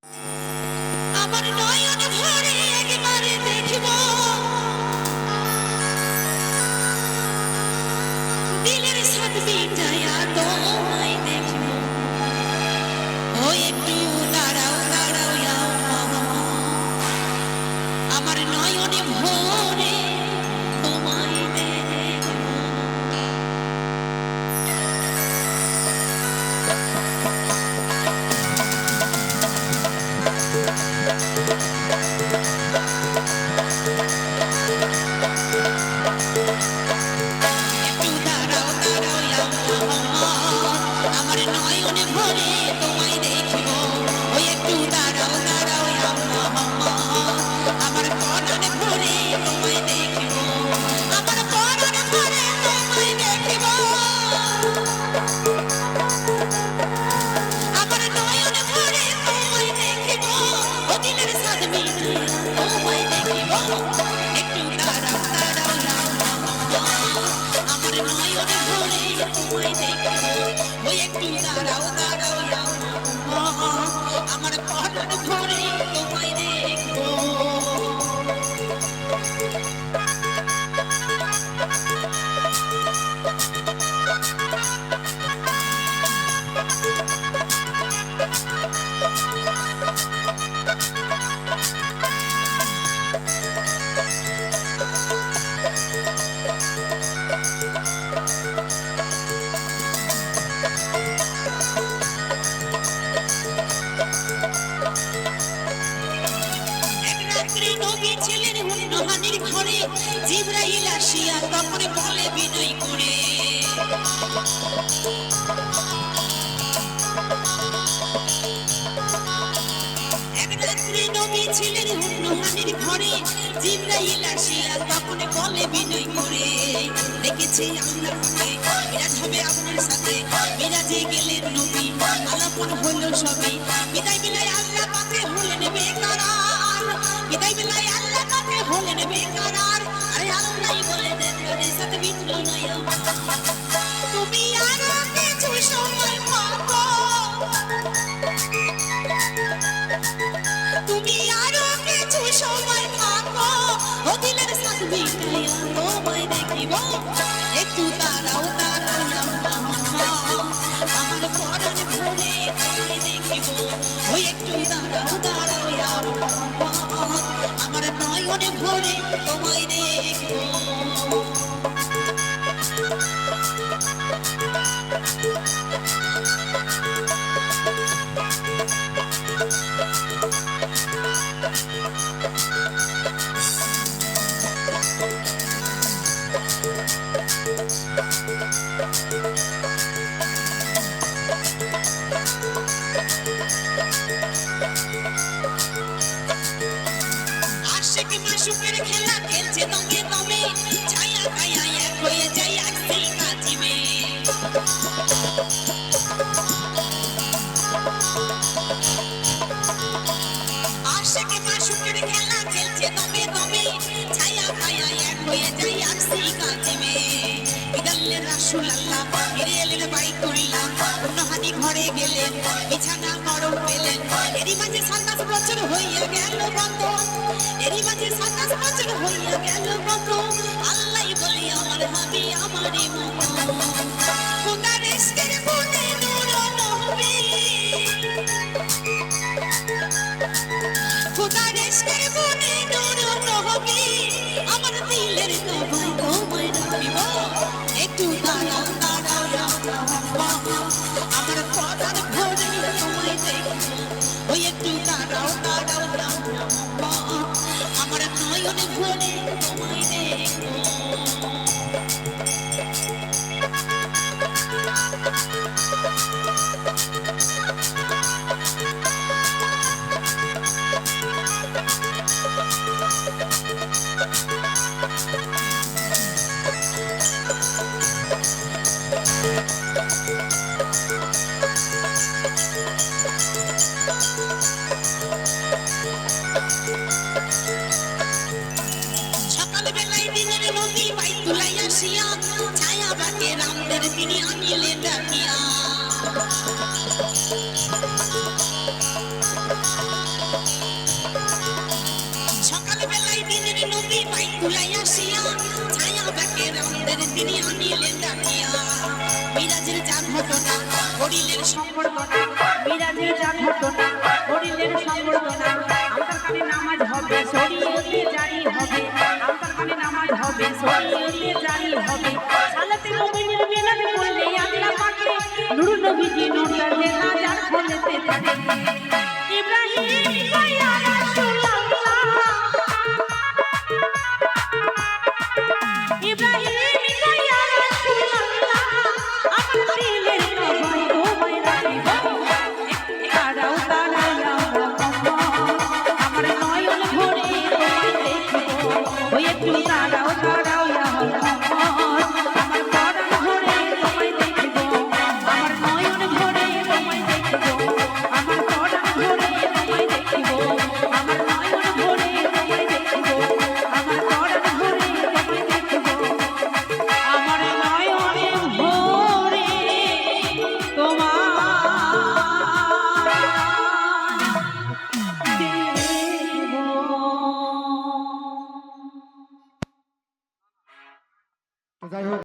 আমার নয়ন ভরে একবারে দেখব, দিলের সাথ মিটায়া তোমায় দেখব। ও একটু দাঁড়াও দাঁড়াও ইয়া মামা, আমার নয়নে ভরে তোমায় দেখব। একটু দাঁড়াও দাঁড়াও ইয়া মামা, আমার নয়নে ভরে তোমায় দেখব। ওই একটু দাঁড়াও দাঁড়াও ইয়া মামা, আমার পরাণে ভরে তোমায় দেখব। আমার পরাণে ভরে তোমায় দেখব, আমার নয়নে ভরে তোমায় দেখব। ও দিলের সাথ মিটায়া তোমায় দেখব। একটু দাঁড়াও দাঁড়াও ইয়া মামা, আমার নয়নে ভরে তোমায় দেখব। ওই একটু দাঁড়াও দাঁড়াও ইয়া মামা, আমার পরাণ ভরে তোমায় দেখব। এক রাত্রে নবী ছিলেন হুন্নহানির ঘরে, জিবরাইল আসিয়া তখন বলে বিনয় করে, এক রাত্রে নবী ছিলেন হুন্নহানির ঘরে, জিবরাইল আসিয়া তখন বলে বিনয় করে, দেখেছি আল্লাহকে মিরাজ হবে আপনার সাথে। মিরাজে গেলেন নবী, আলাপন হলো সবে। বিদায় বিলায় আল্লাহ পাকে হলেন বেকরার, বিদায় বিলায় আল্লাহ পাকে হলেন বেকরার। আরে আল্লাহই বলে দেন কাদের সাথে মিটলো না আমার। তুমি আরো কিছু সময় পাবো, তুমি আরো কিছু সময় থাকো। ও দিলের সাথ মিটায়া তোমায় দেখিব। একটু দাঁড়াও দাঁড়াও ইয়া মামা, আমার পরাণ ভরে তোমায় দেখিব। ওই একটু দাঁড়াও দাঁড়াও ইয়া মামা, আমার নয়নে ভরে তোমায় দেখব। আশিক মাশুকের খেলা খেলছে দমে দমে, ছায়া কায়া এক হয়ে যায় আজকে কাজিমে। আশিক মাশুকের খেলা খেলছে দমে দমে, ছায়া কায়া এক হয়ে যায় আজকে কাজিমে। বিদাল্লে রাসূল আল্লাহ ফিরে এলেন বাইতুল্লাহ, হুন্নহানি ঘরে গেলেন, বিছানা নরম পেলেন। এরই মাঝে 27 বছর হইয়া গেল কত, এরই মাঝে 27 বছর হইয়া গেল কত। আল্লাহই বলি আমার হাবি আমারই মতো, খোদার ইশকের বনে নূর নবী, খোদার ইশকের বনে নূর নবী, আমার দিলের কাবায় তোমায় রাখিব। একটু দাঁড়াও দাঁড়াও ইয়া মামা, আমার পরাণ ভরে তোমায় দেখব। ওই একটু দাঁড়াও দাঁড়াও ইয়া মামা, আমার নয়নে ভরে তোমায় দেখব। সকালবেলায় দিনের নবী বাইতুল্লাহ আসিয়া, ছায়া বাকে রামদের তিনি আনিলে ডাকিয়া। বাইক তুলাই আসিয়া ছায়া ব্যাকের আমাদের তিনি আনিলেন ডাকিয়া মিরাজের যা ঘটনা হরিলের সম্বর্ধনা মিরাজের যা ঘটনা হরিলের সম্বর্ধনা আমার কানে নামাজ হবে শরীয়তে জারি হবে আমার কানে নামাজ হবে শরীয়তে জারি হবে সালাতে মুমিনের মিলাদ করলে আল্লাহ পাকে নূর নবীজি নূরটা দেখা যার ফলেতে থাকে ইব্রাহিম ইয়া রাসূলুল্লাহ ইব্রাহিম ইয়া রাসূলুল্লাহ আমার দিলের কবাই তোমায় রাখিব তারাও তারাইয়া আমার নয়ন ভরে তোমায় দেখিব ওই একটু তারাও তারাও আমার পরাণ ভরে তোমায় দেখিব আমার নয়ন ভরে তোমায় দেখিব আমার পরাণ ভরে তোমায় দেখিব আমার নয়ন ভরে তোমায় দেখিব আমার পরাণ ভরে তোমায় দেখিব আমার নয়নে ভরে তোমায় দেখিব। তো যাই হোক